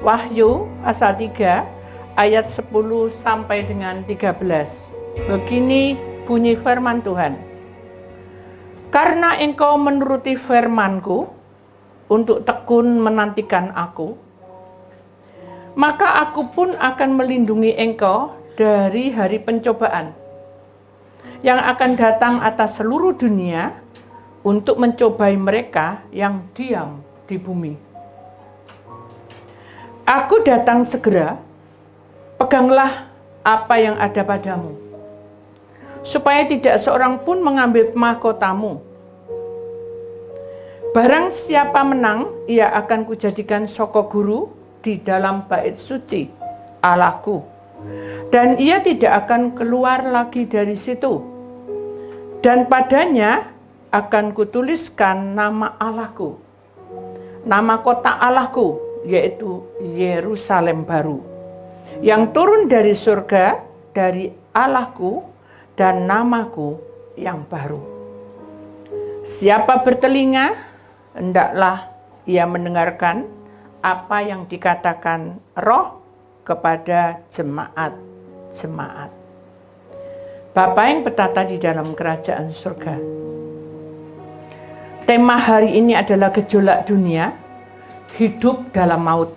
Wahyu pasal 3 ayat 10 sampai dengan 13. Begini bunyi firman Tuhan. Karena engkau menuruti firman-Ku untuk tekun menantikan Aku, maka Aku pun akan melindungi engkau dari hari pencobaan yang akan datang atas seluruh dunia untuk mencobai mereka yang diam di bumi. Aku datang segera, peganglah apa yang ada padamu, supaya tidak seorang pun mengambil mahkotamu. Barang siapa menang, ia akan kujadikan soko guru di dalam bait suci Allahku, dan ia tidak akan keluar lagi dari situ. Dan padanya akan kutuliskan nama Allahku, nama kota Allahku, yaitu Yerusalem baru, yang turun dari surga, dari Allahku, dan namaku yang baru. Siapa bertelinga, hendaklah ia mendengarkan apa yang dikatakan Roh kepada jemaat-jemaat. Bapa yang bertata di dalam kerajaan surga, tema hari ini adalah gejolak dunia, hidup dalam maut.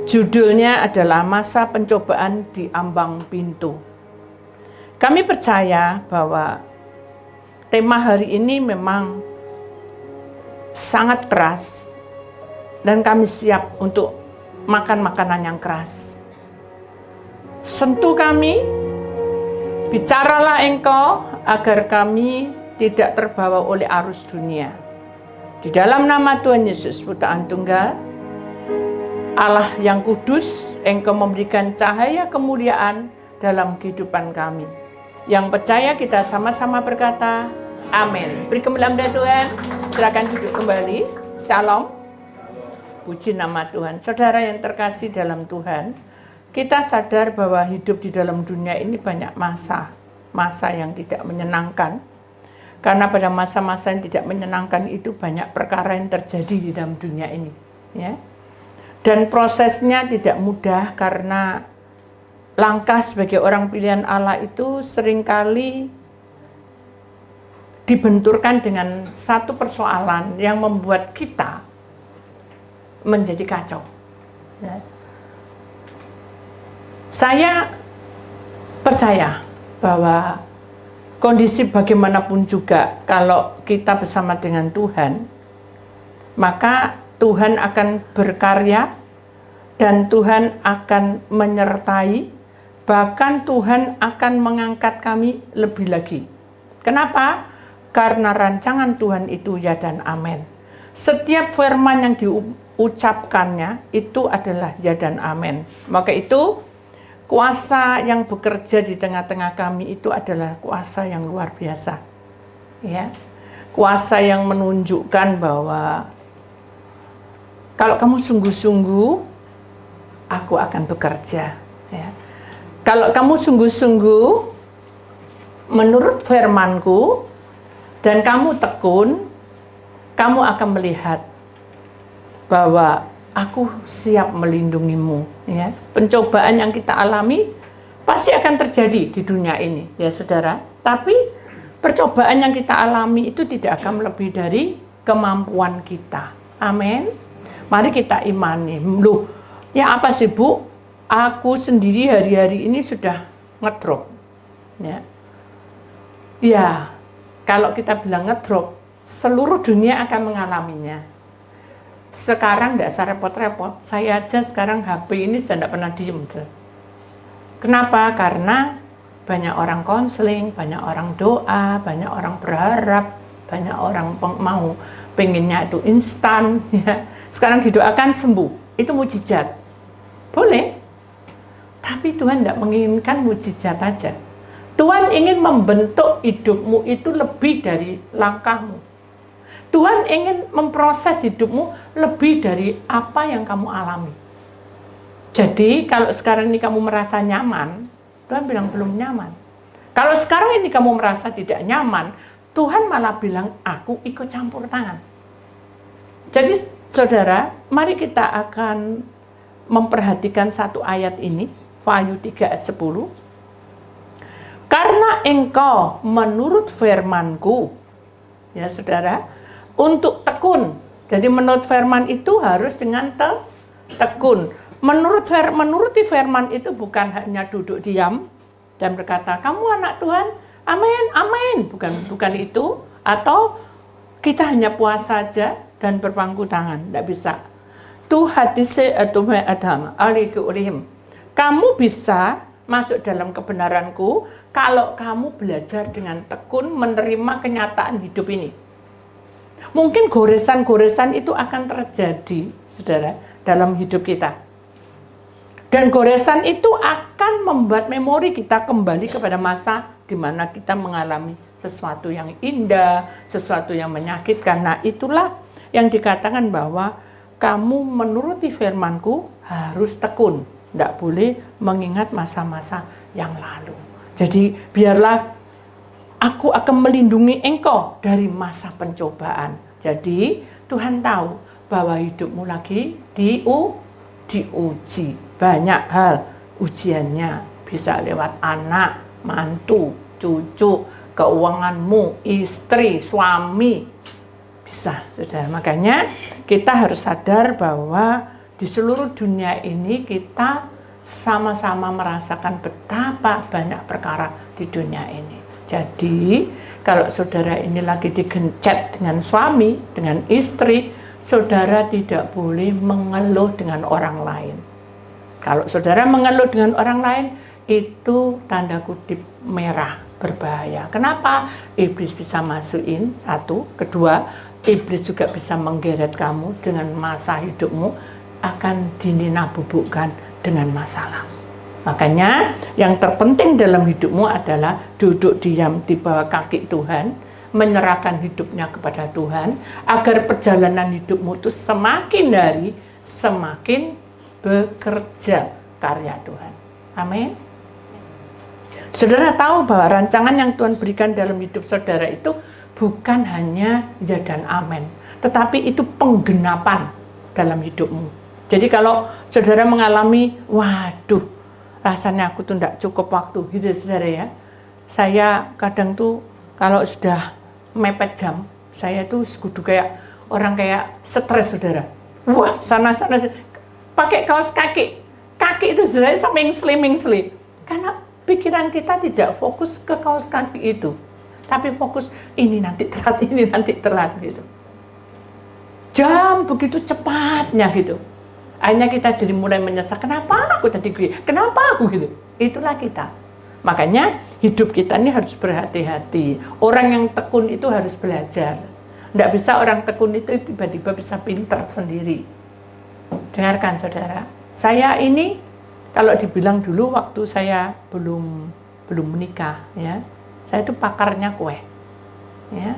Judulnya adalah masa pencobaan di ambang pintu. Kami percaya bahwa tema hari ini memang sangat keras dan kami siap untuk makan makanan yang keras. Sentuh kami, bicaralah engkau agar kami tidak terbawa oleh arus dunia. Di dalam nama Tuhan Yesus, Putraan Tunggal, Allah yang kudus, engkau memberikan cahaya kemuliaan dalam kehidupan kami. Yang percaya kita sama-sama berkata, amin. Beri kemuliaan kepada Tuhan, silakan duduk kembali. Shalom. Puji nama Tuhan. Saudara yang terkasih dalam Tuhan, kita sadar bahwa hidup di dalam dunia ini banyak masa yang tidak menyenangkan. Karena pada masa-masa yang tidak menyenangkan itu banyak perkara yang terjadi di dalam dunia ini, ya. Dan prosesnya tidak mudah karena langkah sebagai orang pilihan Allah itu seringkali dibenturkan dengan satu persoalan yang membuat kita menjadi kacau. Ya. Saya percaya bahwa kondisi bagaimanapun juga, kalau kita bersama dengan Tuhan, maka Tuhan akan berkarya dan Tuhan akan menyertai, bahkan Tuhan akan mengangkat kami lebih lagi. Kenapa? Karena rancangan Tuhan itu ya dan amin. Setiap firman yang diucapkannya itu adalah ya dan amin. Maka itu kuasa yang bekerja di tengah-tengah kami itu adalah kuasa yang luar biasa, ya. Kuasa yang menunjukkan bahwa kalau kamu sungguh-sungguh, aku akan bekerja, ya. Kalau kamu sungguh-sungguh menurut firman-Ku dan kamu tekun, kamu akan melihat bahwa aku siap melindungimu, ya. Pencobaan yang kita alami pasti akan terjadi di dunia ini, ya saudara. Tapi percobaan yang kita alami itu tidak akan melebihi dari kemampuan kita. Amin. Mari kita imani. Loh, ya apa sih Bu? Aku sendiri hari-hari ini sudah ngedrop, ya. Ya, kalau kita bilang ngedrop, seluruh dunia akan mengalaminya. Sekarang tidak usah repot-repot, saya aja sekarang HP ini sudah tidak pernah diem. Kenapa? Karena banyak orang konseling, banyak orang doa, banyak orang berharap, banyak orang pengennya itu instan. Ya. Sekarang didoakan sembuh, itu mujizat. Boleh, tapi Tuhan tidak menginginkan mujizat aja. Tuhan ingin membentuk hidupmu itu lebih dari langkahmu. Tuhan ingin memproses hidupmu lebih dari apa yang kamu alami. Jadi kalau sekarang ini kamu merasa nyaman, Tuhan bilang belum nyaman. Kalau sekarang ini kamu merasa tidak nyaman, Tuhan malah bilang aku ikut campur tangan. Jadi saudara, mari kita akan memperhatikan satu ayat ini, Wahyu 3 ayat 10. Karena engkau menurut firman-Ku, ya saudara, untuk tekun. Jadi menurut firman itu harus dengan tekun. Menuruti firman itu bukan hanya duduk diam dan berkata, kamu anak Tuhan, amin, amin. Bukan itu. Atau kita hanya puasa saja dan berpangku tangan. Tidak bisa. Kamu bisa masuk dalam kebenaranku kalau kamu belajar dengan tekun menerima kenyataan hidup ini. Mungkin goresan-goresan itu akan terjadi, saudara, dalam hidup kita. Dan goresan itu akan membuat memori kita kembali kepada masa di mana kita mengalami sesuatu yang indah, sesuatu yang menyakitkan. Nah, itulah yang dikatakan bahwa kamu menuruti firman-Ku harus tekun. Tidak boleh mengingat masa-masa yang lalu. Jadi, biarlah aku akan melindungi engkau dari masa pencobaan. Jadi, Tuhan tahu bahwa hidupmu lagi diuji. Banyak hal ujiannya, bisa lewat anak, mantu, cucu, keuanganmu, istri, suami, bisa, saudara. Makanya kita harus sadar bahwa di seluruh dunia ini kita sama-sama merasakan betapa banyak perkara di dunia ini. Jadi kalau saudara ini lagi digencet dengan suami, dengan istri, saudara tidak boleh mengeluh dengan orang lain. Kalau saudara mengeluh dengan orang lain, itu tanda kutip merah, berbahaya. Kenapa? Iblis bisa masukin, satu. Kedua, iblis juga bisa menggeret kamu dengan masa hidupmu akan dinabubukkan dengan masalah. Makanya yang terpenting dalam hidupmu adalah duduk diam di bawah kaki Tuhan, menyerahkan hidupnya kepada Tuhan, agar perjalanan hidupmu itu semakin hari semakin bekerja karya Tuhan. Amin. Saudara tahu bahwa rancangan yang Tuhan berikan dalam hidup saudara itu bukan hanya ya dan amin, tetapi itu penggenapan dalam hidupmu. Jadi kalau saudara mengalami, waduh, rasanya aku tuh tidak cukup waktu, gitu saudara ya. Saya kadang tuh kalau sudah mepet jam, saya tuh kudu kayak orang kayak stres saudara. Wah, sana-sana pakai kaos kaki itu saudara semingsli. Karena pikiran kita tidak fokus ke kaos kaki itu, tapi fokus ini nanti telat gitu. Jam begitu cepatnya gitu. Akhirnya kita jadi mulai menyesal, kenapa aku tadi gue, kenapa aku gitu. Itulah kita. Makanya hidup kita ini harus berhati-hati. Orang yang tekun itu harus belajar. Tidak bisa orang tekun itu tiba-tiba bisa pintar sendiri. Dengarkan saudara, saya ini kalau dibilang dulu waktu saya belum menikah, ya, saya itu pakarnya kue. Ya.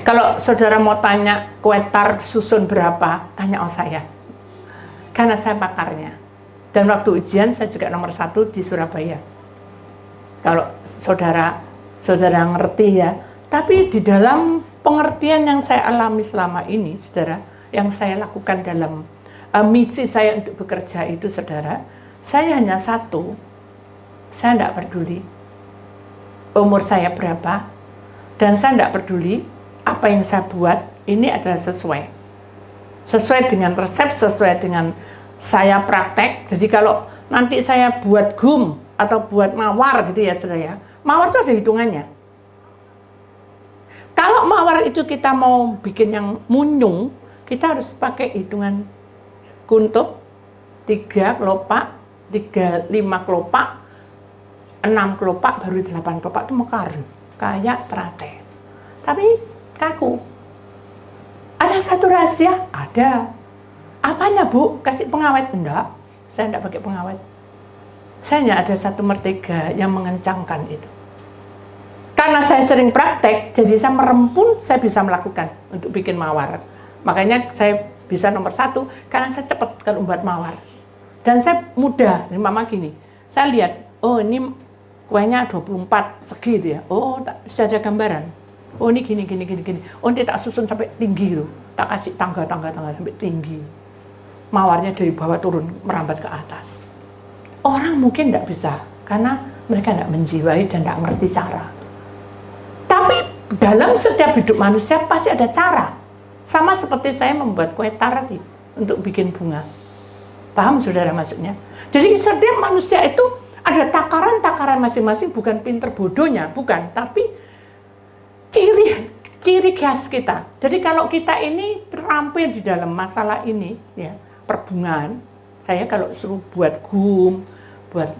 Kalau saudara mau tanya kue tar susun berapa, tanya saya. Karena saya pakarnya. Dan waktu ujian saya juga nomor 1 di Surabaya. Kalau saudara ngerti ya. Tapi di dalam pengertian yang saya alami selama ini, saudara, yang saya lakukan dalam misi saya untuk bekerja itu, saudara, saya hanya satu, saya tidak peduli umur saya berapa, dan saya tidak peduli apa yang saya buat, ini adalah sesuai dengan resep, sesuai dengan saya praktek. Jadi kalau nanti saya buat gum atau buat mawar gitu ya saudara ya, mawar itu ada hitungannya. Kalau mawar itu kita mau bikin yang munyung, kita harus pakai hitungan kuntup, 3 kelopak, 5 kelopak, 6 kelopak, baru 8 kelopak itu mekar, kayak terate. Tapi kaku. Ada satu rahasia? Ada. Apanya Bu? Kasih pengawet? Enggak, saya enggak pakai pengawet. Saya hanya ada satu mentega yang mengencangkan itu. Karena saya sering praktek, jadi saya merempun, saya bisa melakukan untuk bikin mawar. Makanya saya bisa nomor 1, karena saya cepat kalau buat mawar. Dan saya mudah, ini mama gini, saya lihat, oh ini kuenya 24 segi ya, oh bisa ada gambaran. Oh ini gini. Oh ini tak susun sampai tinggi loh. Tak kasih tangga sampai tinggi. Mawarnya dari bawah turun merambat ke atas. Orang mungkin tidak bisa karena mereka tidak menjiwai dan tidak ngerti cara. Tapi dalam setiap hidup manusia pasti ada cara. Sama seperti saya membuat kue tar tadi untuk bikin bunga. Paham saudara maksudnya? Jadi setiap manusia itu ada takaran-takaran masing-masing, bukan pinter bodohnya, bukan, tapi ciri khas kita. Jadi kalau kita ini terampil di dalam masalah ini, ya perbungaan, saya kalau suruh buat gum, buat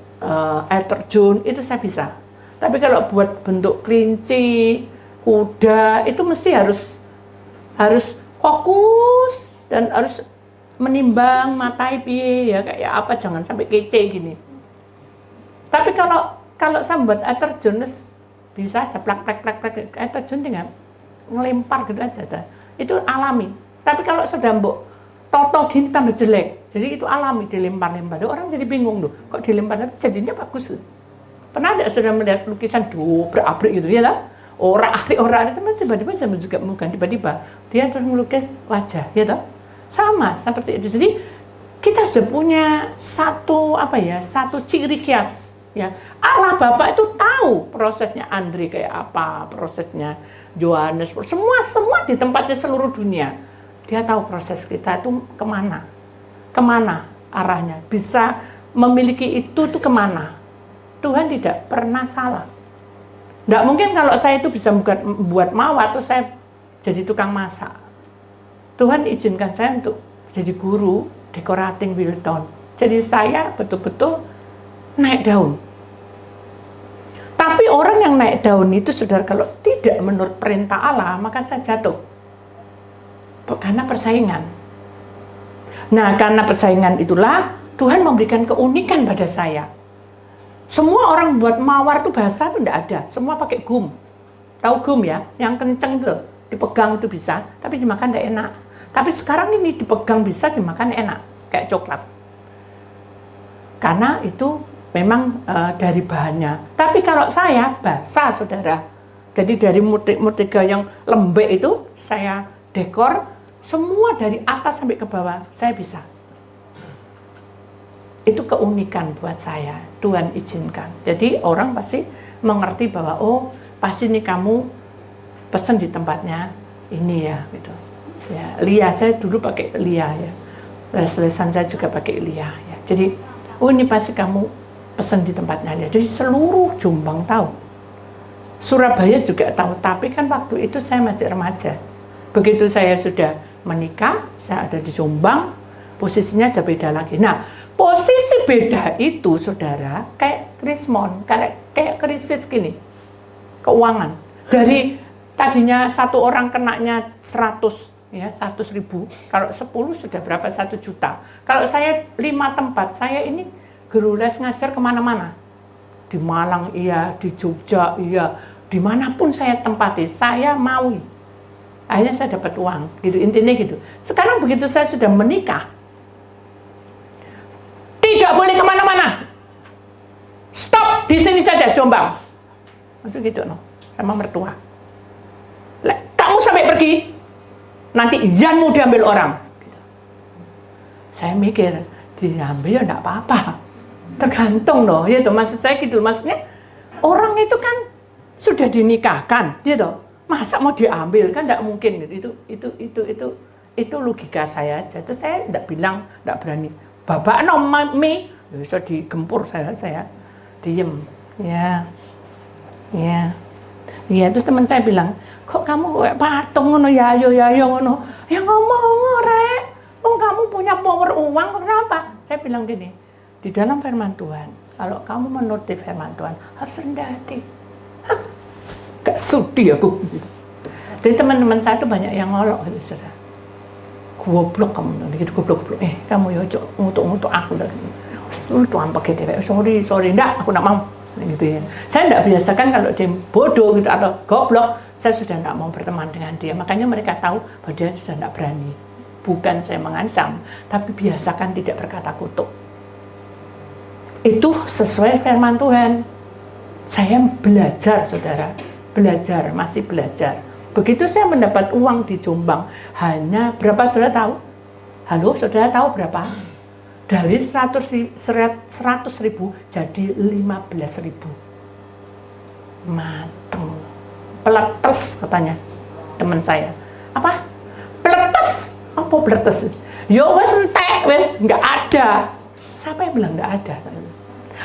air terjun, itu saya bisa. Tapi kalau buat bentuk kelinci, kuda, itu mesti harus fokus dan harus menimbang matai piye ya kayak apa, jangan sampai kece gini. Tapi kalau saya buat air terjun bisa aja plak air terjun dengan ngelempar gitu aja. Itu alami. Tapi kalau sudah mbok toto gini tambah jelek. Jadi itu alami, dilempar-lempar. Orang jadi bingung loh, kok dilempar jadinya bagus loh. Pernah tidak sudah melihat lukisan dobrak-abrik gitu ya lah? Orang itu tiba-tiba saya juga bukan tiba-tiba dia terus melukis wajah, ya toh? Sama seperti itu. Jadi kita sudah punya satu ciri khas, ya. Allah Bapa itu tahu prosesnya Andre kayak apa, prosesnya Yohanes, semua di tempatnya seluruh dunia. Dia tahu proses kita itu kemana arahnya, bisa memiliki itu tuh kemana. Tuhan tidak pernah salah. Nggak mungkin kalau saya itu bisa buat mawar, terus saya jadi tukang masak. Tuhan izinkan saya untuk jadi guru decorating Wilton. Jadi saya betul-betul naik daun. Tapi orang yang naik daun itu, saudara, kalau tidak menurut perintah Allah, maka saya jatuh. Karena persaingan. Nah, karena persaingan itulah Tuhan memberikan keunikan pada saya. Semua orang buat mawar itu basah itu enggak ada, semua pakai gum. Tahu gum ya, yang kenceng tuh, dipegang itu bisa, tapi dimakan enggak enak. Tapi sekarang ini dipegang bisa, dimakan enak, kayak coklat. Karena itu memang dari bahannya. Tapi kalau saya basah, saudara. Jadi dari mutiga yang lembek itu saya dekor, semua dari atas sampai ke bawah saya bisa. Itu keunikan buat saya, Tuhan izinkan. Jadi orang pasti mengerti bahwa oh pasti nih kamu pesen di tempatnya ini ya gitu. Ya, Lia, saya dulu pakai Lia ya. Les-lesan saya juga pakai Lia ya. Jadi oh ini pasti kamu pesen di tempatnya Lia. Jadi seluruh Jombang tahu. Surabaya juga tahu, tapi kan waktu itu saya masih remaja. Begitu saya sudah menikah, saya ada di Jombang, posisinya sudah beda lagi. Nah, posisi beda itu, saudara, kayak krismon, kayak krisis gini, keuangan. Dari tadinya satu orang kenanya 100 ribu, kalau 10 sudah berapa, 1 juta. Kalau saya 5 tempat, saya ini guru les ngajar kemana-mana. Di Malang iya, di Jogja iya, dimanapun saya tempati, saya mau. Akhirnya saya dapat uang, gitu, intinya gitu. Sekarang begitu saya sudah menikah, tidak boleh kemana-mana. Stop di sini saja, Jombang. Maksud gitu, no, sama mertua. Kamu sampai pergi, nanti Yanmu diambil orang. Gitu. Saya mikir, diambil ya enggak apa-apa. Tergantung loh, ya toh, maksud saya gitu. Maksudnya orang itu kan sudah dinikahkan, gitu. Masa mau diambil kan enggak mungkin. Itu logika saya aja. Terus saya enggak bilang, enggak berani. Bapak no mami, bisa digempur saya diem. Ya. Terus teman saya bilang, kok kamu kayak patung ngono ya yo ngono. Ya ngomong rek, kamu punya power uang kenapa? Saya bilang gini, di dalam firman Tuhan, kalau kamu menuruti firman Tuhan harus rendah hati. Gak sudi aku. Jadi teman-teman saya tuh banyak yang ngolok gitu, saudara. Goblok kamu, gitu goblok. Kamu ya ngutuk aku dah. Itu ampak gitu. Sorry, enggak, aku enggak mau. Gitu ya. Saya enggak biasakan kalau dia bodoh gitu atau goblok, saya sudah enggak mau berteman dengan dia. Makanya mereka tahu bahwa dia sudah enggak berani. Bukan saya mengancam, tapi biasakan tidak berkata kutuk. Itu sesuai firman Tuhan. Saya belajar, saudara. belajar, masih belajar. Begitu saya mendapat uang di Jombang, hanya berapa saudara tahu? Halo, saudara tahu berapa? Dari 100.000 jadi 15.000. Mateng. Peletes katanya teman saya. Apa? Peletes? Apa peletes? Yo wes entek, wes nggak ada. Siapa yang bilang nggak ada?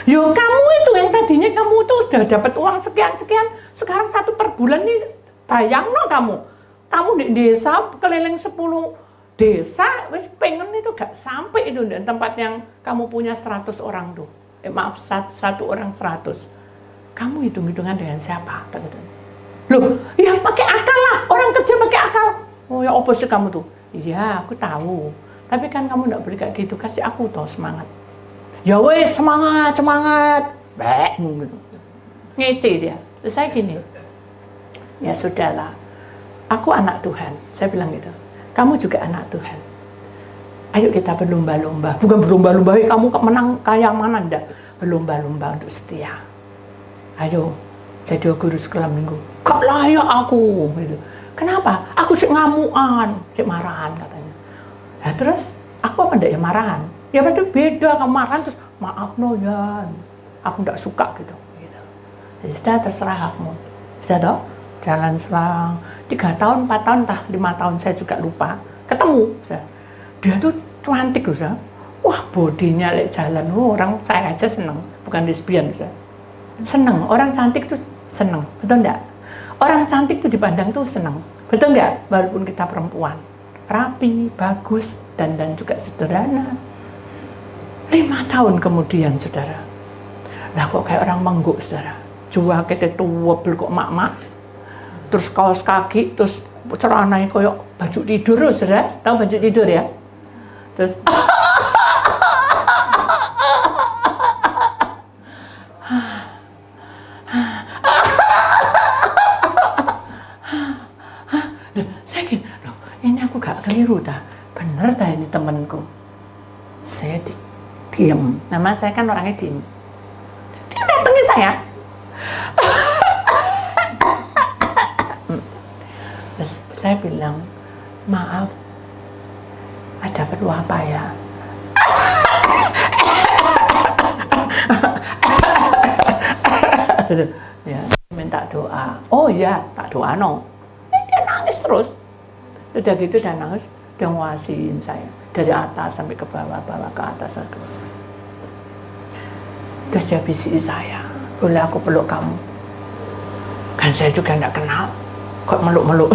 Yo kamu itu yang tadinya kamu tuh sudah dapat uang sekian-sekian, sekarang 1 per bulan nih, bayang no kamu di desa keliling 10 desa, wis pengen itu gak sampai itu dan tempat yang kamu punya 100 orang tuh, maaf 1 orang 100, kamu hitung-hitungan dengan siapa? Loh, ya pakai akal lah, orang kerja pakai akal. Oh ya apa sih kamu tuh? Iya aku tahu, tapi kan kamu gak boleh kayak gitu, kasih aku toh semangat. Ya wes semangat, gitu. Ngece dia. Terus saya gini, ya sudahlah, aku anak Tuhan, saya bilang gitu. Kamu juga anak Tuhan. Ayo kita berlomba-lomba, bukan berlomba-lomba, kamu menang kayak mana enggak, berlomba-lomba untuk setia. Ayo, jadi guru sekolah minggu. Gak layak aku, gitu. Kenapa? Aku sih ngamuan, sih marahan katanya. Nah terus aku apa enggak ya marahan? Ya berarti beda, kemarin terus maaf no ya, aku nggak suka gitu. Jadi sudah terserah kamu. Sudah toh, jalan selang 3 tahun, 4 tahun, entah 5 tahun saya juga lupa. Ketemu, sudah. Dia tuh cantik sudah. Wah bodinya lek jalan, orang saya aja seneng, bukan lesbian sudah. Seneng, orang cantik tuh seneng, betul enggak? Orang cantik tuh dipandang tuh seneng, betul enggak? Walaupun kita perempuan, rapi, bagus, dan juga sederhana. 5 tahun kemudian, saudara. Lah kok kayak orang mengguk, saudara. Jua kita tua kok mak-mak. Terus kaos kaki, terus celananya kayak baju tidur, saudara. Tahu baju tidur ya? Terus saya gini, loh, ini aku gak keliru dah. Bener dah ini temanku. Saya diam, nama saya kan orangnya diam. Dia datangin saya. Terus saya bilang, maaf, ada perlu apa ya? Ya, minta doa. Oh iya, tak doa no. Dia nangis terus. Udah gitu dia nangis, dia nguasiin saya dari atas sampai ke bawah, ke atas ke bawah. Terus dia bisik saya, boleh aku peluk kamu? Kan saya juga enggak kenal, kok meluk-meluk.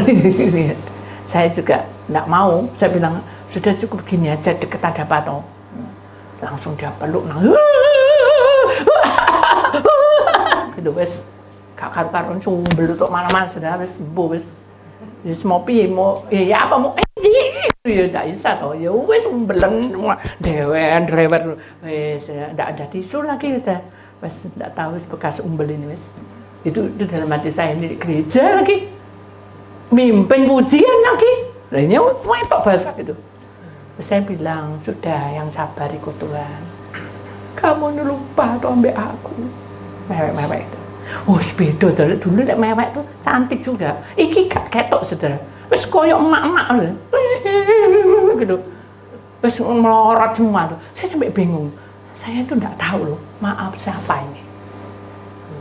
Saya juga enggak mau, saya bilang, sudah cukup gini aja, deket ada apa toh? Langsung dia peluk, gitu wes, kakar-karun sumbel untuk mana-mana sudah wes sembuh wes. Jadi mau piye, mau ya apa mau ya enggak bisa toh, ya wes umbelen dewen drewer wes enggak ada tisu lagi wes enggak tahu wes bekas umbel ini wes. Itu dalam hati saya ini gereja lagi mimpin pujian lagi lainnya wetok bahasa gitu. Terus saya bilang, sudah yang sabar ikut Tuhan, kamu lupa tuh ambil aku mewek-mewek itu. Oh beda, saudara. Dulu lek mewek tuh cantik juga, iki gak ketok saudara, wes koyok emak-emak gitu, wes melorot semua tuh. Saya sampai bingung, saya tuh nggak tahu loh, maaf siapa ini.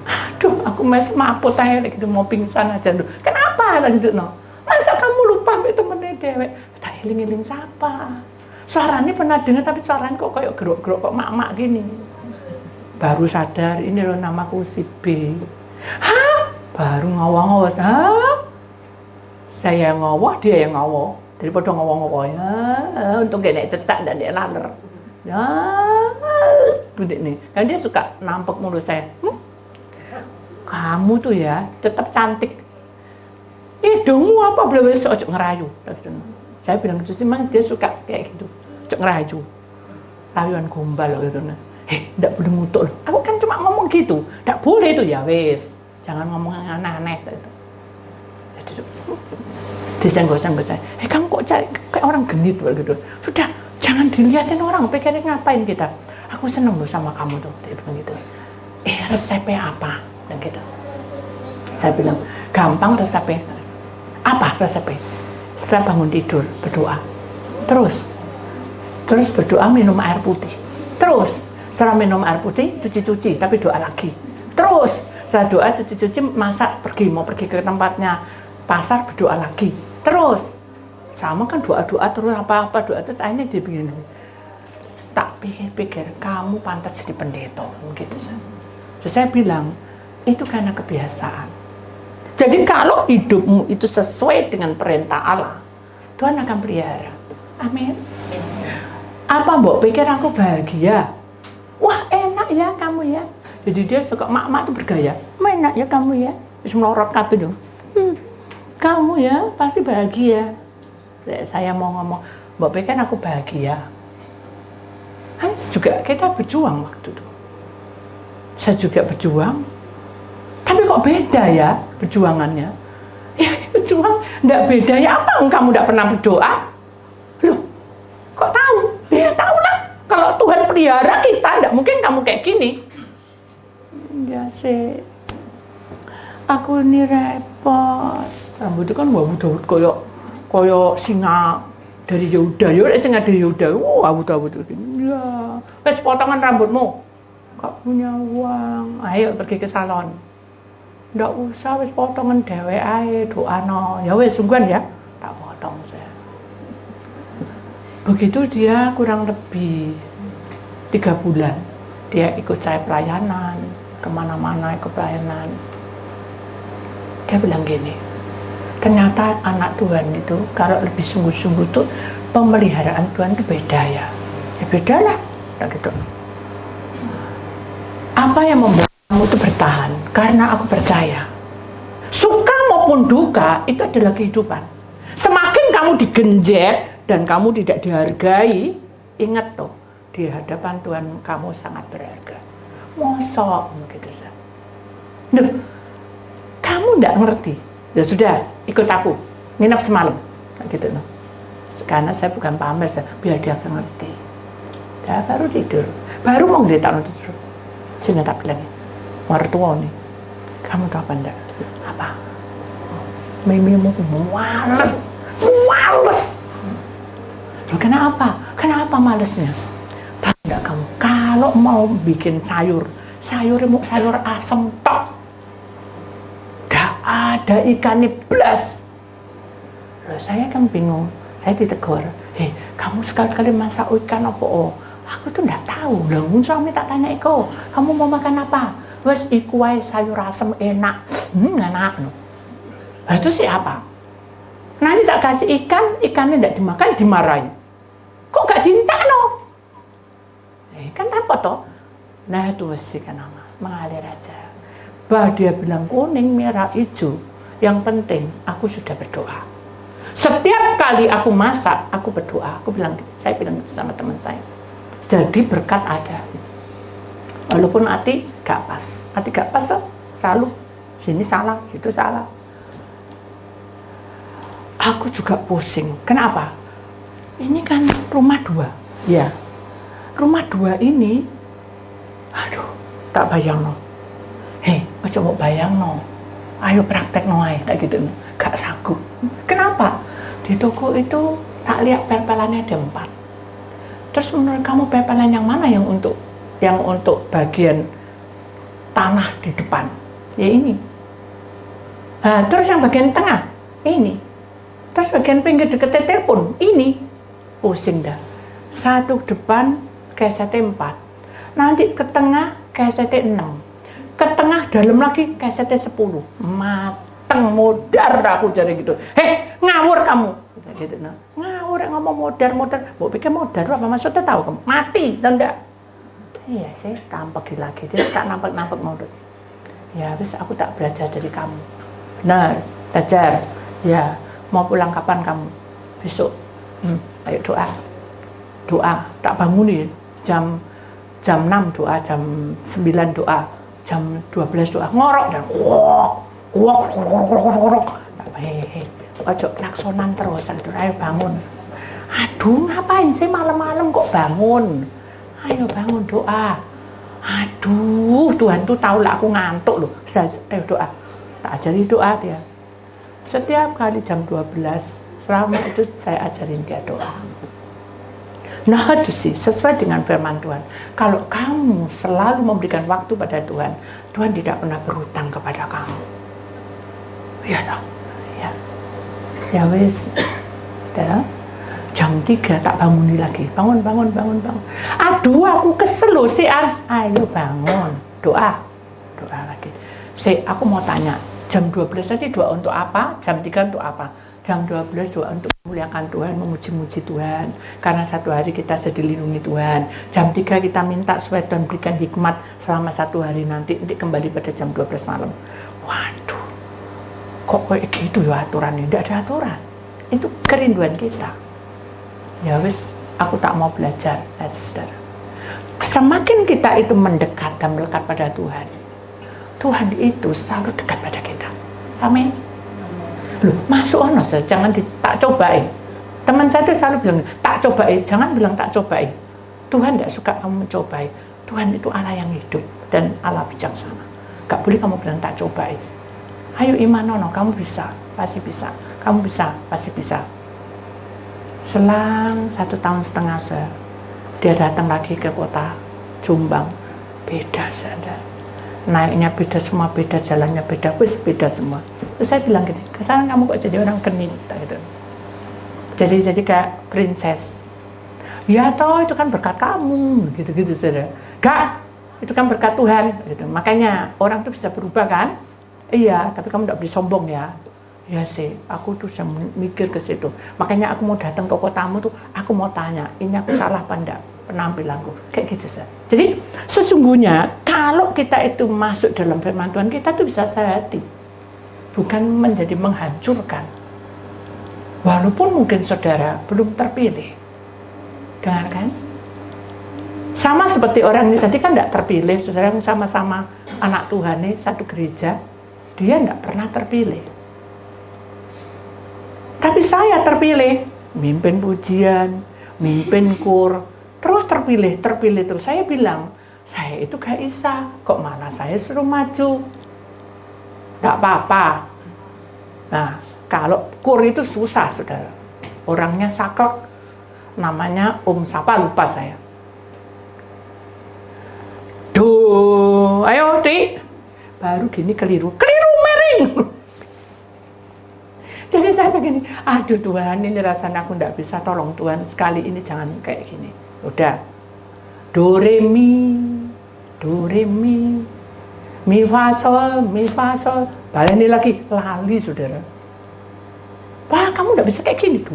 Aduh, aku masih maput aja gitu, mau pingsan aja tuh. Kenapa gitu no? Masa kamu lupa ambil temennya dewek? Tak iling-iling siapa? Suaranya pernah dengar tapi suaranya kok kayak gerok-gerok kok mak-mak gini. Baru sadar ini loh namaku si B. Hah? Baru ngawang-ngawang. Hah? Saya yang ngawang, dia yang ngawang. Daripada ngawang-ngawang ya, untuk gak naik cecak dan dia laler. Ya, gede nih. Dan dia suka nampek mulut saya. Kamu tuh ya tetap cantik. Hidungmu apa belum bisa ojo ngerayu. Saya bilang gitu, memang dia suka kayak gitu, ojo ngerayu. Rayuan gombal gitu. Enggak boleh ngutuk loh. Aku kan cuma ngomong gitu. Enggak boleh itu ya wes. Jangan ngomong aneh-aneh gitu. Jadi disenggol-senggol saya. Kamu kok kayak orang genit gitu. Sudah, jangan dilihatin orang, pikirnya ngapain kita. Aku seneng loh sama kamu tuh, dia bilang gitu. Resepnya apa? Dan gitu. Saya bilang, Gampang resepnya. Apa resepnya? Setelah bangun tidur, berdoa. Terus berdoa, minum air putih. Terus, setelah minum air putih, cuci-cuci, tapi doa lagi. Terus, setelah doa, cuci-cuci, masak, mau pergi ke tempatnya pasar, berdoa lagi. Terus, sama kan doa-doa terus, apa-apa doa, terus akhirnya dia begini. Tak pikir-pikir, kamu pantas jadi pendeta. Gitu. Terus saya bilang, itu karena kebiasaan. Jadi kalau hidupmu itu sesuai dengan perintah Allah, Tuhan akan pelihara. Amin. Apa mbok pikir aku bahagia? Wah enak ya kamu ya. Jadi dia suka mak-mak tuh bergaya. Enak ya kamu ya. Terus melorot kabeh tuh. Kamu ya pasti bahagia. Saya mau ngomong, mbok pikir aku bahagia? Kan juga kita berjuang waktu itu. Saya juga berjuang. Tapi kok beda ya perjuangannya? Ya berjuang enggak beda ya, apa kamu enggak pernah berdoa? Loh, kok tahu? Ya tahu lah, kalau Tuhan pelihara kita, enggak mungkin kamu kayak gini. Ya sih, aku ini repot. Rambut itu kan wabut-wabut koyo singa dari Yehuda. Ya singa dari Yehuda, wabut-wabut gini. Ya, wes potongan rambutmu. Gak punya uang, ayo pergi ke salon. Nggak usah, wis potongan dewe ae, doano. Ya wis sungguhan ya, tak potong saya. Begitu dia kurang lebih 3 bulan, dia ikut saya pelayanan, kemana-mana ikut pelayanan. Dia bilang gini, ternyata anak Tuhan itu kalau lebih sungguh-sungguh tuh pemeliharaan Tuhan itu beda ya. Ya beda lah, gitu. Apa yang membuat kamu itu bertahan? Karena aku percaya suka maupun duka itu adalah kehidupan. Semakin kamu digenjet dan kamu tidak dihargai, ingat tuh, di hadapan Tuhan kamu sangat berharga. Mosok gitu sah. Duh, kamu tidak ngerti. Ya sudah, ikut aku nginep semalam gitu loh. Karena saya bukan pamer, biar dia ngerti. Ya baru tidur, baru mau ngeliat tidur. Sini tak bilang, mertua nih, kamu tahu apa enggak? Apa? Mimimu males. Loh kenapa? Kenapa malesnya? Tahu enggak kamu? Kalau mau bikin sayur asam tok, gak ada ikannya blas. Loh saya kan bingung, saya ditegur. Kamu sekali-kali masak ikan apa? Aku tuh enggak tahu. Lah suami tak tanya iko, kamu mau makan apa? Wes iku wae sayur asem enak. Enak no. Nah, itu siapa? Nanti tak kasih ikannya enggak dimakan, dimarahin. Kok gak dinta no? Kan apa toh? Nah itu sih kan mengalir aja. Bah dia bilang kuning, merah, hijau. Yang penting aku sudah berdoa. Setiap kali aku masak, aku berdoa. Saya bilang sama teman saya. Jadi berkat ada. Walaupun hati gak pas selalu sini salah, situ salah. Aku juga pusing. Kenapa? Ini kan rumah 2. Ya. Rumah 2 ini, aduh, tak bayang no. Aja mau bayang no. Ayo praktek no aja, kayak gitu. Gak sanggup. Kenapa? Di toko itu tak lihat pel-pelannya ada 4. Terus menurut kamu pepelan yang mana yang untuk bagian tanah di depan? Ya ini. Nah, terus yang bagian tengah ini. Terus bagian pinggir deket telepon ini. Pusing dah. Satu depan kesetnya 4. Nanti ke tengah kesetnya 6. Ke tengah dalam lagi kesetnya 10. Mateng modar aku jadi gitu. Ngawur kamu. Gitu, nah. Ngawur ngomong modar, mau pikir modar apa maksudnya tahu kamu? Mati, dan enggak? Iya sih, tampak lagi, dia tak nampak mulut. Ya, habis aku tak belajar dari kamu. Benar, belajar. Ya, mau pulang kapan kamu? Besok. Ayo doa, tak bangunin. Jam 6 doa, jam 9 doa, jam 12 doa, ngorok dan ojo laksonan terus, ayo bangun. Aduh, ngapain sih malam-malam kok bangun? Ayo bangun doa. Aduh, Tuhan tuh tahu lah aku ngantuk loh. Ayo doa. tak ajari doa dia. Setiap kali jam 12, selama itu saya ajarin dia doa. Nah itu sih, sesuai dengan firman Tuhan. Kalau kamu selalu memberikan waktu pada Tuhan, Tuhan tidak pernah berhutang kepada kamu. Ya toh, ya. Ya wis, jam 3 tak banguni lagi. Bangun. Aduh, aku kesel loh, ayo bangun, doa lagi. Aku mau tanya, jam 12 tadi doa untuk apa? Jam 3 untuk apa? Jam 12 doa untuk memuliakan Tuhan, memuji-muji Tuhan. Karena satu hari kita sudah dilindungi Tuhan. Jam 3 kita minta supaya Tuhan berikan hikmat selama satu hari nanti kembali pada jam 12 malam. Waduh, kok kayak gitu ya aturan ini? Tidak ada aturan. Itu kerinduan kita. Ya wis, aku tak mau belajar, saudara. Semakin kita itu mendekat dan melekat pada Tuhan, Tuhan itu selalu dekat pada kita. Amin. Loh, masuk ono saja, jangan tak cobain. Teman saya itu selalu bilang, tak cobain, jangan bilang tak cobain. Tuhan tidak suka kamu mencobai. Tuhan itu Allah yang hidup dan Allah bijaksana. Gak boleh kamu bilang tak cobain. Ayo iman ono, kamu bisa, pasti bisa. Kamu bisa, pasti bisa. Selang 1,5 tahun dia datang lagi ke kota Jombang. Beda saja. Naiknya beda semua, beda jalannya beda, beda semua. Terus saya bilang gini, kesan kamu kok jadi orang genit gitu. Jadi kayak princess. Ya toh itu kan berkat kamu, gitu saudara. Gak, itu kan berkat Tuhan gitu. Makanya orang tuh bisa berubah kan? Iya, tapi kamu tidak boleh sombong ya. Ya sih, aku tuh bisa mikir ke situ. Makanya aku mau datang ke kotamu tuh, aku mau tanya, ini aku salah apa enggak penampilanku, kayak gitu sih. Jadi sesungguhnya kalau kita itu masuk dalam firman Tuhan, kita tuh bisa sehati, bukan menjadi menghancurkan. Walaupun mungkin saudara belum terpilih, dengar kan? Sama seperti orang ini tadi kan enggak terpilih, saudara yang sama-sama anak Tuhan nih satu gereja, dia enggak pernah terpilih. Tapi saya terpilih, mimpin pujian, mimpin kur, terus terpilih terus. Saya bilang, saya itu gak bisa, kok malah saya suruh maju. Gak apa-apa. Nah, kalau kur itu susah, saudara. Orangnya saklek, namanya Om Sapa, lupa saya. Duh, ayo Ti. Baru gini keliru mering. Jadi saya begini, aduh Tuhan, ini rasanya aku enggak bisa, tolong Tuhan, sekali ini jangan kayak gini. Udah, do re mi, mi fa sol, baleni lagi, lali saudara. Wah, kamu enggak bisa kayak gini, tuh,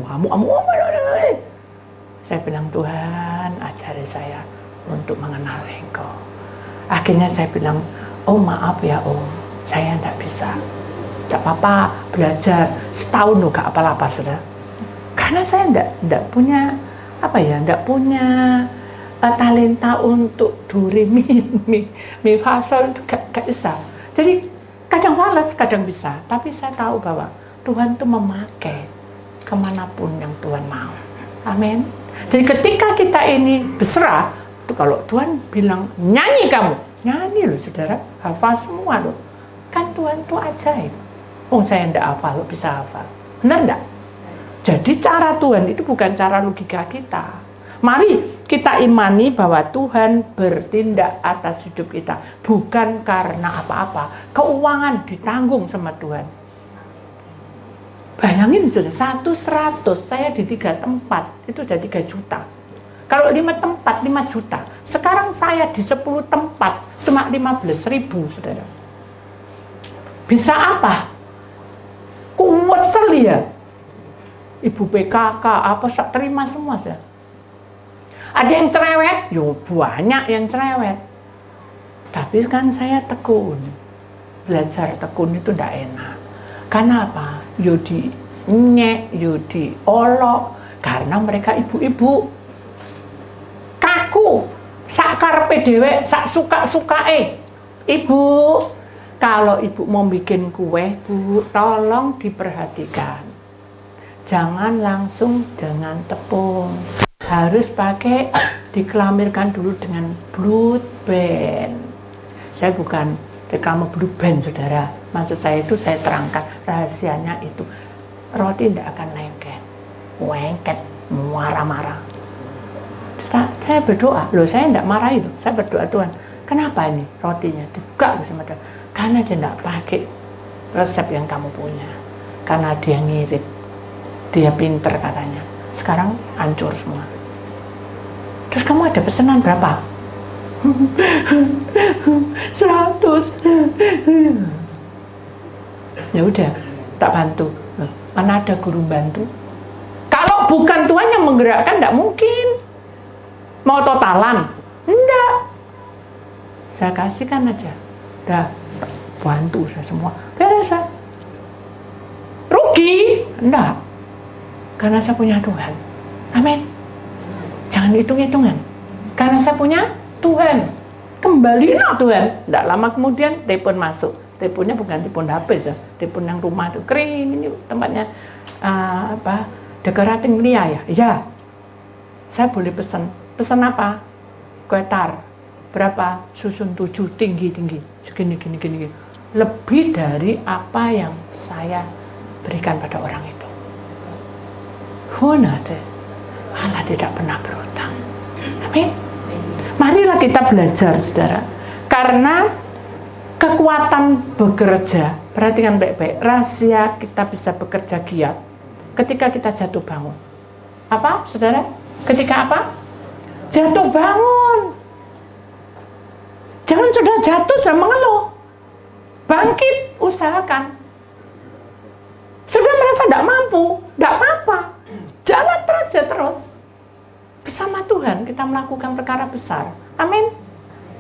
saya bilang, Tuhan, ajari saya untuk mengenal Engkau. Akhirnya saya bilang, oh maaf ya Om, saya enggak bisa. Tidak apa-apa, belajar setahun loh, gak apa-apa saudara. Karena saya enggak punya enggak punya talenta untuk do re mi fa sol itu gak bisa. Jadi kadang malas, kadang bisa. Tapi saya tahu bahwa Tuhan itu memakai kemanapun yang Tuhan mau. Amin. Jadi ketika kita ini berserah, itu kalau Tuhan bilang nyanyi kamu, nyanyi loh saudara, hafal semua loh. Kan Tuhan itu ajaib. Oh saya tidak hafal, bisa hafal. Benar enggak? Jadi cara Tuhan itu bukan cara logika kita. Mari kita imani bahwa Tuhan bertindak atas hidup kita. Bukan karena apa-apa. Keuangan ditanggung sama Tuhan. Bayangin sudah, 100 saya di 3 tempat, itu sudah 3 juta. Kalau 5 tempat, 5 juta. Sekarang saya di 10 tempat, cuma 15.000 saudara. Bisa apa? Kuwesel ya, ibu PKK apa sak terima semua sih. Ada yang cerewet, yo banyak yang cerewet. Tapi kan saya tekun, belajar tekun itu ndak enak. Karena apa? Yo di nyek, yo di olok, karena mereka ibu-ibu kaku, sak karepe dhewe, sak suka-sukae. Ibu, kalau ibu mau bikin kue, Bu, tolong diperhatikan. Jangan langsung dengan tepung. Harus pakai, dikelamirkan dulu dengan blood band. Saya bukan reklame blood band, saudara. Maksud saya itu saya terangkan rahasianya itu. Roti tidak akan lengket, marah-marah. Saya berdoa, loh saya tidak marah itu. Saya berdoa, Tuhan, kenapa ini rotinya dibuka sama Tuhan? Karena dia tidak pakai resep yang kamu punya. Karena dia ngirit, dia pinter katanya. Sekarang hancur semua. Terus kamu ada pesanan berapa? 100. Ya udah, tak bantu. Mana ada guru bantu? Kalau bukan Tuhan yang menggerakkan, tidak mungkin. Mau totalan? Enggak. Saya kasihkan aja. Udah, bantu saya semua. Beres. Rugi? Enggak. Karena saya punya Tuhan. Amin. Jangan hitung-hitungan. Karena saya punya Tuhan. Kembalilah Tuhan. Tidak lama kemudian telepon masuk. Teleponnya bukan telepon HP, telepon yang rumah itu kering. Ini tempatnya dekorating Lia ya. Iya. Saya boleh pesan. Pesan apa? Kue tar. Berapa? Susun 7 tinggi. Segini. Lebih dari apa yang saya berikan pada orang itu. Allah tidak pernah berhutang. Amin. Marilah kita belajar, saudara. Karena kekuatan bekerja, perhatikan baik-baik, rahasia kita bisa bekerja giat ketika kita jatuh bangun. Apa, saudara? Ketika apa? Jatuh bangun. Jangan sudah jatuh, sudah mengeluh. Bangkit, usahakan. Sudah merasa tidak mampu, tidak apa-apa. Jalan terus. Bersama Tuhan kita melakukan perkara besar. Amin.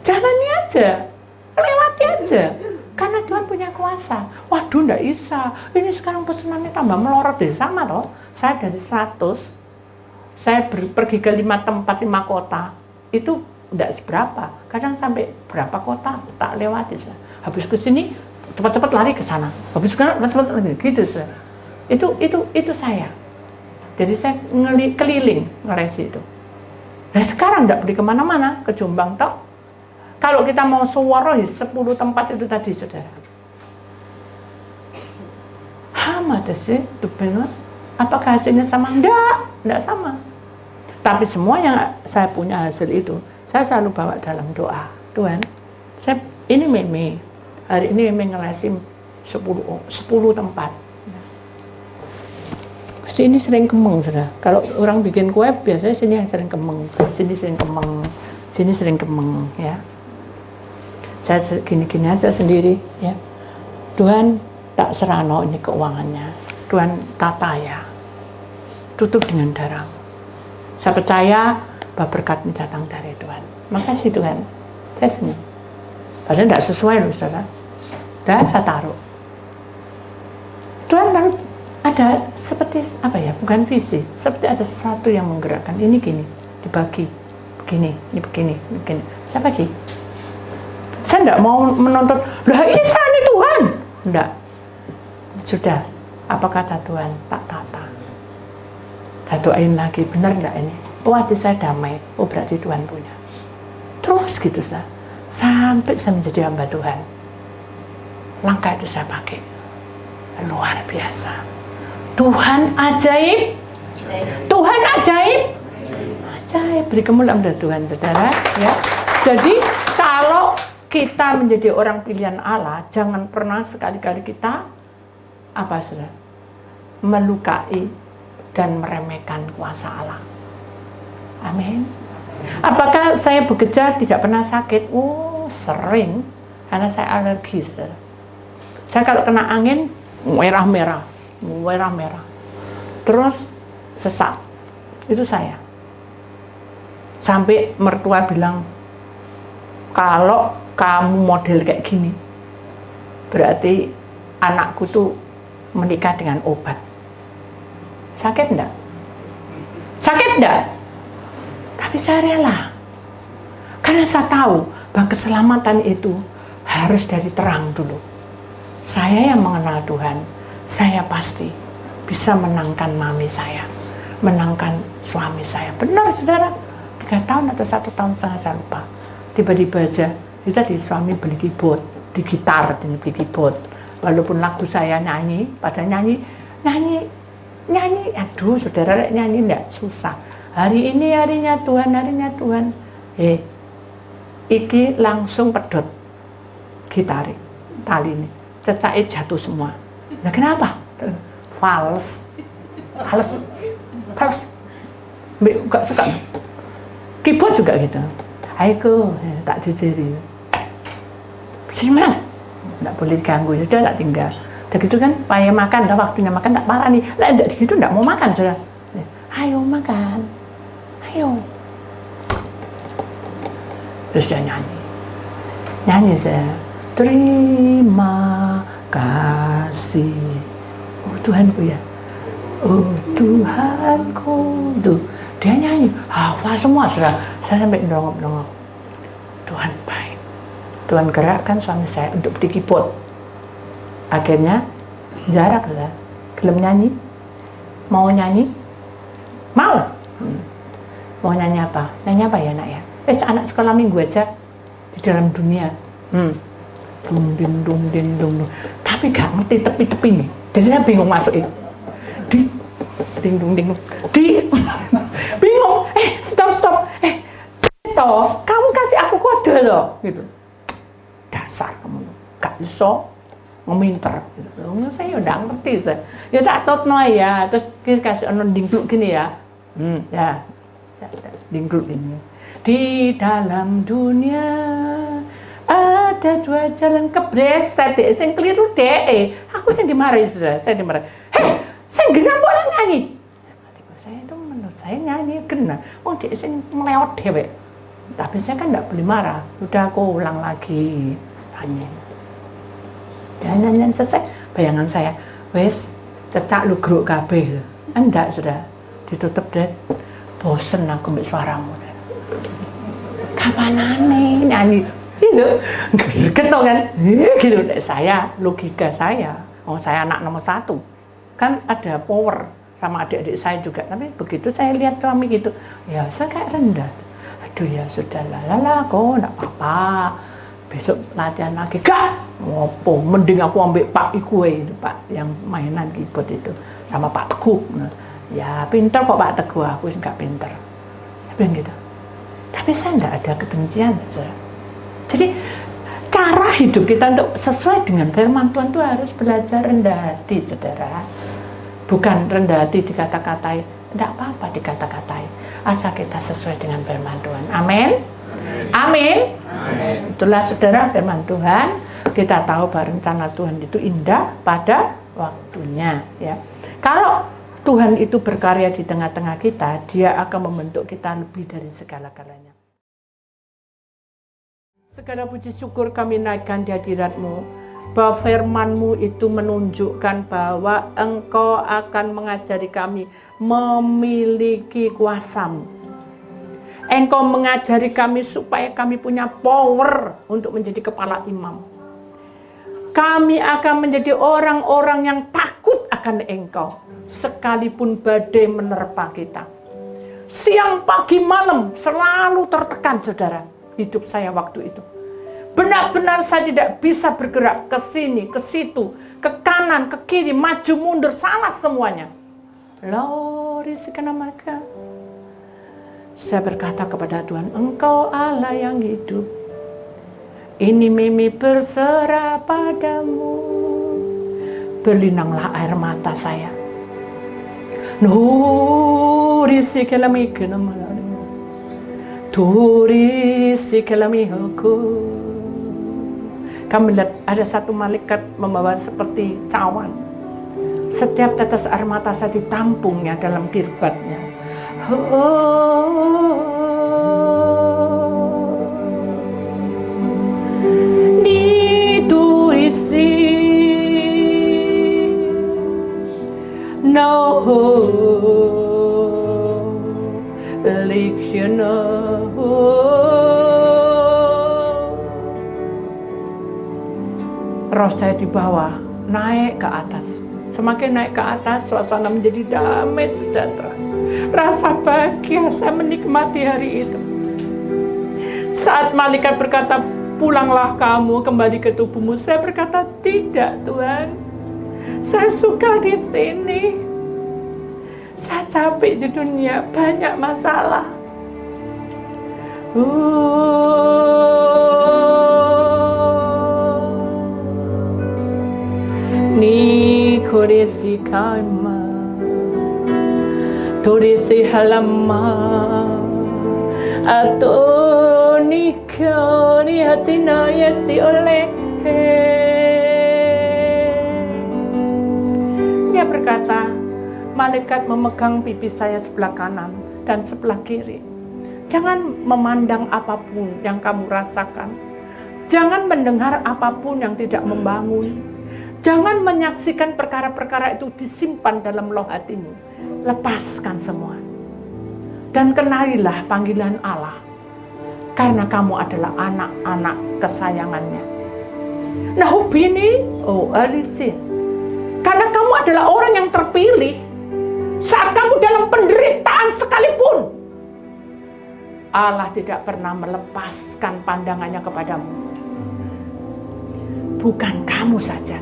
Jalani aja. Lewati aja. Karena Tuhan punya kuasa. Waduh, tidak bisa. Ini sekarang pesanannya tambah melorot deh. Sama loh. Saya dari 100, saya pergi ke 5 tempat, 5 kota. Itu tidak seberapa. Kadang sampai berapa kota tak lewati. Habis ke sini, cepat-cepat lari ke sana. Habis ke sana, cepat-cepat lari. Gitu. Itu saya. Jadi saya keliling ngeresi itu. Nah sekarang tidak boleh kemana-mana, ke Jombang toh. Kalau kita mau suworoh 10 tempat itu tadi, saudara. Ada sih, itu benar. Apakah hasilnya sama? Tidak sama. Tapi semua yang saya punya hasil itu, saya selalu bawa dalam doa. Tuhan, ini Meme. Hari ini Meme ngelesin 10 tempat. Sini sering kemeng, saudara. Kalau orang bikin kue, biasanya sini yang sering kemeng. Sini sering kemeng, ya. Saya gini-gini aja sendiri, ya. Tuhan tak serano ini keuangannya. Tuhan tata ya. Tutup dengan darah. Saya percaya bahwa berkat ini datang dari Tuhan. Makasih Tuhan. Saya senyum. Padahal tidak sesuai loh, saudara. Dan saya taruh. Tuhan lalu ada seperti apa ya, bukan visi, seperti ada sesuatu yang menggerakkan. Ini gini, dibagi begini, ini begini. Saya bagi. Saya tidak mau menuntut, lah ini saya ini Tuhan. Enggak. Sudah, apa kata Tuhan? Tak tata. Saya doain lagi, benar enggak ini? Oh, hati saya damai. Oh, berarti Tuhan punya. Terus gitu saya. Sampai saya menjadi hamba Tuhan. Langkah itu saya pakai. Luar biasa. Tuhan ajaib. Tuhan ajaib. Ajaib. Beri kemuliaan pada Tuhan, saudara. Ya. Jadi kalau kita menjadi orang pilihan Allah, jangan pernah sekali-kali kita saudara, melukai dan meremehkan kuasa Allah. Amin. Apakah saya bekerja tidak pernah sakit? Oh, sering. Karena saya alergis. Saudara. Saya kalau kena angin merah-merah. Terus sesak. Itu saya. Sampai mertua bilang, kalau kamu model kayak gini, berarti anakku tuh menikah dengan obat. Sakit enggak? Sakit enggak? Tapi saya rela. Karena saya tahu bahwa keselamatan itu harus dari terang dulu. Saya yang mengenal Tuhan, saya pasti bisa menangkan mami saya, menangkan suami saya. Benar, saudara. 3 tahun atau 1 tahun setengah saya lupa. Tiba-tiba aja, itu tadi suami beli keyboard, di gitar, beli keyboard. Walaupun lagu saya nyanyi, pada nyanyi, aduh saudara nyanyi enggak susah. Hari ini harinya Tuhan. Iki langsung pedot gitar, tali ini, cecake jatuh semua. Nah kenapa? Fals. Gak suka. Keyboard juga gitu. Aiko, tak dijeri. Gimana? Nggak boleh diganggu, sudah tak tinggal. Udah gitu kan, payah makan, udah waktunya makan, tak parah nih. Lah enggak gitu, enggak mau makan sudah. Ayo makan, ayo. Terus dia nyanyi saya. Terima kasih, oh Tuhanku ya, oh Tuhanku. Tuh dia nyanyi, hafal semua sudah. Saya sampai nongok. Tuhan baik. Tuhan gerakkan suami saya untuk beli keyboard. Akhirnya jarak lah, gelem nyanyi, mau nyanyi, mau nyanyi apa? Nyanyi apa ya nak ya? Anak sekolah minggu aja di dalam dunia. Dung ding. Tapi gak ngerti tepi nih. Jadi saya bingung masukin. Ding ding. Bingung. Stop. Toh, kamu kasih aku kode loh, gitu. Dasar kamu gak iso meminter gitu. Saya udah ngerti saya. Ya tak totno ya, terus kasih ono dingkluk gini ya. Ya. Dingkluk ini. Di dalam dunia ada dua jalan, kebreset dek, sing keliru dek. Aku sing dimarahi sudah, saya dimarahi. Saya genah kok orang nyanyi. Saya itu menurut saya nyanyi genah. Wong dek sing melewat dewek. Tapi saya kan enggak boleh marah. Udah aku ulang lagi nyanyi. Dan nyanyian selesai, bayangan saya, wes cecak lu geruk kabeh. Enggak sudah, ditutup deh. Bosen aku mbek suaramu. Kapanane nyanyi gitu, gitu kan, gitu. Saya logika saya, saya anak nomor 1, kan ada power sama adik-adik saya juga. Tapi begitu saya lihat suami gitu, ya saya kayak rendah. Aduh ya sudah lah, kok enggak apa-apa. Besok latihan lagi, gak ngopo, mending aku ambil Pak Ikue itu, Pak yang mainan keyboard itu, sama Pak Teguh. Ya pinter kok Pak Teguh, aku nggak pinter. Tapi gitu. Tapi saya enggak ada kebencian, saudara. Jadi cara hidup kita untuk sesuai dengan firman Tuhan itu harus belajar rendah hati, saudara. Bukan rendah hati dikata-katai, enggak apa-apa dikata-katai, asal kita sesuai dengan firman Tuhan. Amin. Amin. Itulah saudara firman Tuhan. Kita tahu bahwa rencana Tuhan itu indah pada waktunya, ya. Kalau Tuhan itu berkarya di tengah-tengah kita, Dia akan membentuk kita lebih dari segala-galanya. Segala puji syukur kami naikkan di hadirat-Mu, bahwa firman-Mu itu menunjukkan bahwa Engkau akan mengajari kami memiliki kuasa-Mu. Engkau mengajari kami supaya kami punya power untuk menjadi kepala imam. Kami akan menjadi orang-orang yang takut akan Engkau, sekalipun badai menerpa kita. Siang, pagi, malam selalu tertekan, saudara. Hidup saya waktu itu. Benar-benar saya tidak bisa bergerak ke sini, ke situ, ke kanan, ke kiri, maju, mundur, salah semuanya. Lori sekena mereka. Saya berkata kepada Tuhan, Engkau Allah yang hidup. Ini Mimi berserah padamu. Berlinanglah air mata saya. Nuri sikelami kenamalamu. Turi sikelami aku. Kami lihat ada satu malaikat membawa seperti cawan. Setiap tetes air mata saya ditampungnya dalam kirbatnya. Isi no election roh saya di bawah naik ke atas. Semakin naik ke atas, suasana menjadi damai sejahtera. Rasa bahagia saya menikmati hari itu. Saat malaikat berkata, pulanglah kamu kembali ke tubuhmu. Saya berkata, tidak Tuhan, saya suka di sini. Saya capek di dunia, banyak masalah. Ni koresi kaima, toresi halama, atau ni kani hatina yesi oleh. Dia berkata, malaikat memegang pipi saya sebelah kanan dan sebelah kiri. Jangan memandang apapun yang kamu rasakan. Jangan mendengar apapun yang tidak membangun. Jangan menyaksikan perkara-perkara itu disimpan dalam loh hatimu. Lepaskan semua. Dan kenalilah panggilan Allah. Karena kamu adalah anak-anak kesayangannya. Nah, hubini, Alice. Karena kamu adalah orang yang terpilih. Saat kamu dalam penderitaan sekalipun, Allah tidak pernah melepaskan pandangannya kepadamu. Bukan kamu saja,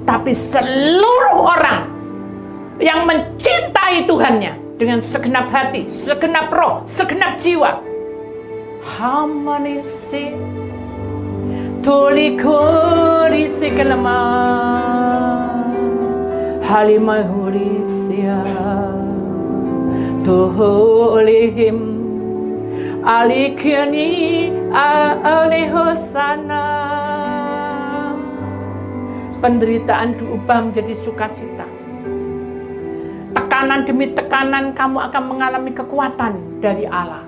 tapi seluruh orang yang mencintai Tuhannya dengan segenap hati, segenap roh, segenap jiwa. Hamanisi tulikurisi kelema halimahurisia tuholihim alikiani alihosana. Penderitaan diubah menjadi sukacita. Tekanan demi tekanan kamu akan mengalami kekuatan dari Allah.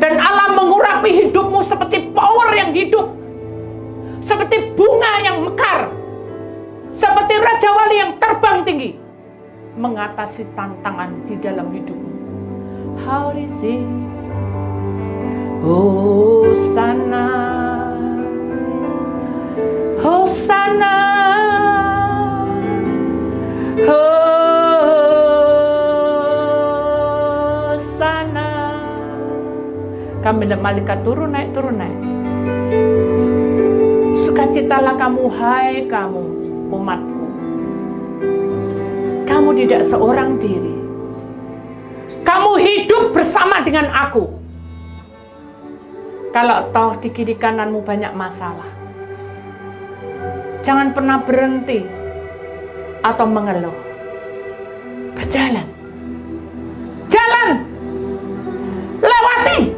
Dan Allah mengurapi hidupmu seperti power yang hidup. Seperti bunga yang mekar. Seperti Raja Wali yang terbang tinggi. Mengatasi tantangan di dalam hidupmu. Haurisi Hosana Hosana Hosana. Kami malaikat turun naik. Sukacitalah kamu, hai kamu umatku. Kamu tidak seorang diri. Kamu hidup bersama dengan aku. Kalau toh di kiri kananmu banyak masalah, jangan pernah berhenti atau mengeluh. Berjalan. Jalan. Lewati.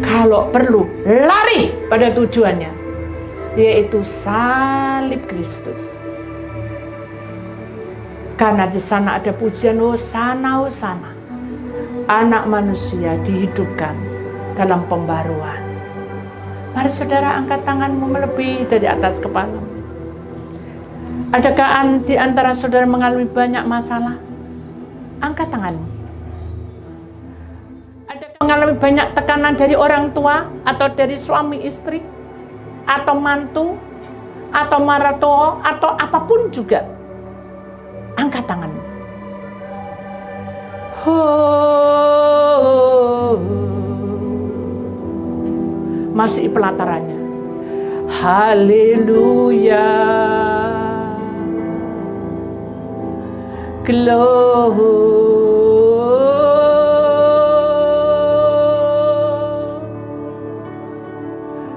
Kalau perlu, lari pada tujuannya, yaitu salib Kristus. Karena di sana ada pujian Hosana, Hosana. Anak manusia dihidupkan dalam pembaruan. Mari saudara angkat tanganmu melebihi dari atas kepala. Adakah di antara saudara mengalami banyak masalah? Angkat tanganmu. Adakah mengalami banyak tekanan dari orang tua atau dari suami istri atau mantu atau marato atau apapun juga? Angkat tanganmu. Masih pelatarannya. Haleluya. Glory.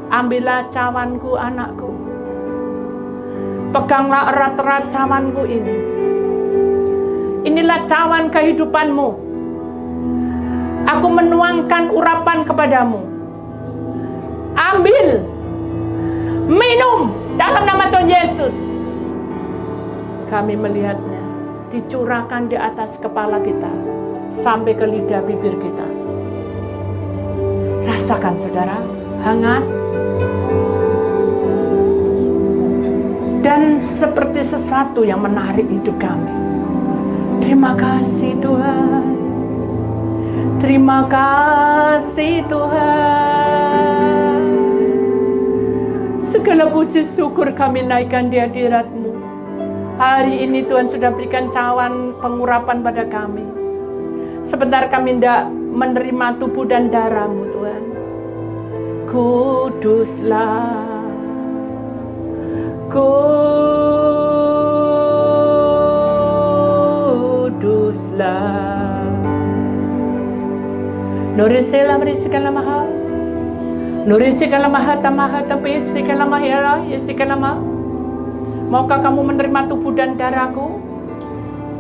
Ambillah cawanku anakku. Peganglah erat-erat cawanku ini. Inilah cawan kehidupanmu. Aku menuangkan urapan kepadamu. Ambil, minum dalam nama Tuhan Yesus. Kami melihatnya dicurahkan di atas kepala kita sampai ke lidah bibir kita. Rasakan saudara, hangat dan seperti sesuatu yang menarik hidup kami. Terima kasih Tuhan. Terima kasih Tuhan. Segala puji syukur kami naikkan di hadirat-Mu. Hari ini Tuhan sudah berikan cawan pengurapan pada kami. Sebentar kami tidak menerima tubuh dan darah-Mu Tuhan. kuduslah, kuduslah. Nuri selam risikala mahal, nuri sikala mahata mahata pisikala mahira isikala mah. Maukah kamu menerima tubuh dan darahku?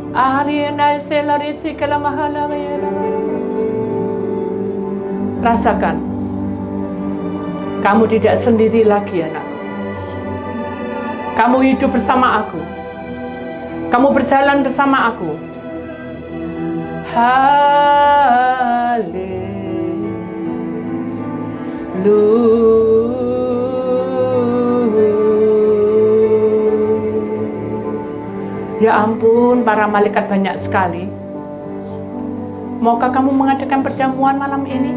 Ahliana selari sikala mahala mahira. Rasakan, kamu tidak sendiri lagi, anakku. Kamu hidup bersama aku. Kamu berjalan bersama aku. Ya ampun, para malaikat banyak sekali. Maukah kamu mengadakan perjamuan malam ini?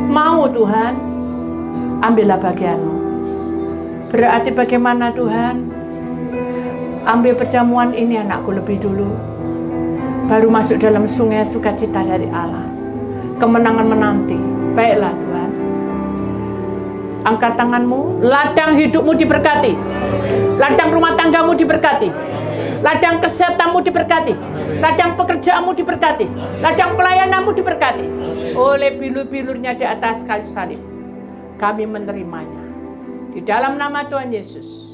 Mau Tuhan, ambillah bagianmu. Berarti bagaimana Tuhan? Ambil perjamuan ini anakku lebih dulu, baru masuk dalam sungai sukacita dari Allah. Kemenangan menanti. Baiklah Tuhan, angkat tanganmu. Ladang hidupmu diberkati, ladang rumah tanggamu diberkati, ladang kesehatanmu diberkati, ladang pekerjaanmu diberkati, ladang pelayananmu diberkati. Oleh bilur-bilurnya di atas kayu salib, kami menerimanya. Di dalam nama Tuhan Yesus,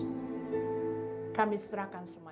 kami serahkan semua.